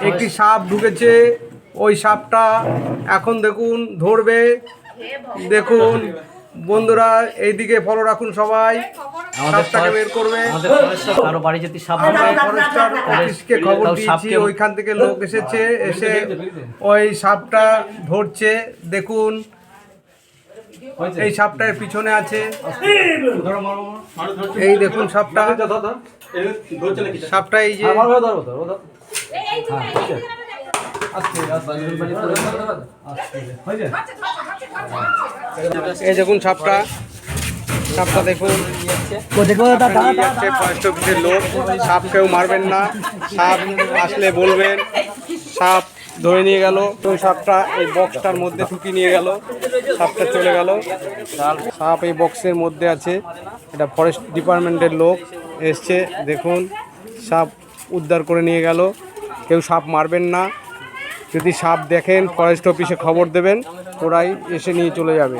একটি সাপ ঢুকেছে। ওই সাপটা এখন দেখুন ধরবে। দেখুন বন্ধুরা, এইদিকে ফলো রাখুন সবাই। সাপটাকে বের করবে। কারো বাড়ি যদি সাপ ফরেস্টার অফিসকে খবর দিয়েছি, ওইখান থেকে লোক এসেছে, এসে ওই সাপটা ধরছে। দেখুন এই সাপটার পিছনে আছে। এই দেখুন সাপটা, সাপটা এই যে এই দেখুন সাপটা, সাপটা দেখুন যাচ্ছে। ফরেস্ট অফিসের লোক, সাপ কেউ মারবেন না, সাপ আসলে বলবেন। সাপ ধরে নিয়ে গেল, তো সাপটা এই বক্সটার মধ্যে ঢুকিয়ে নিয়ে গেল। সাপটা চলে গেল। সাপ এই বক্সের মধ্যে আছে। এটা ফরেস্ট ডিপার্টমেন্টের লোক এসছে। দেখুন সাপ উদ্ধার করে নিয়ে গেল। কেউ সাপ মারবেন না। যদি সাপ দেখেন ফরেস্ট অফিসে খবর দেবেন, ওরাই এসে নিয়ে চলে যাবে।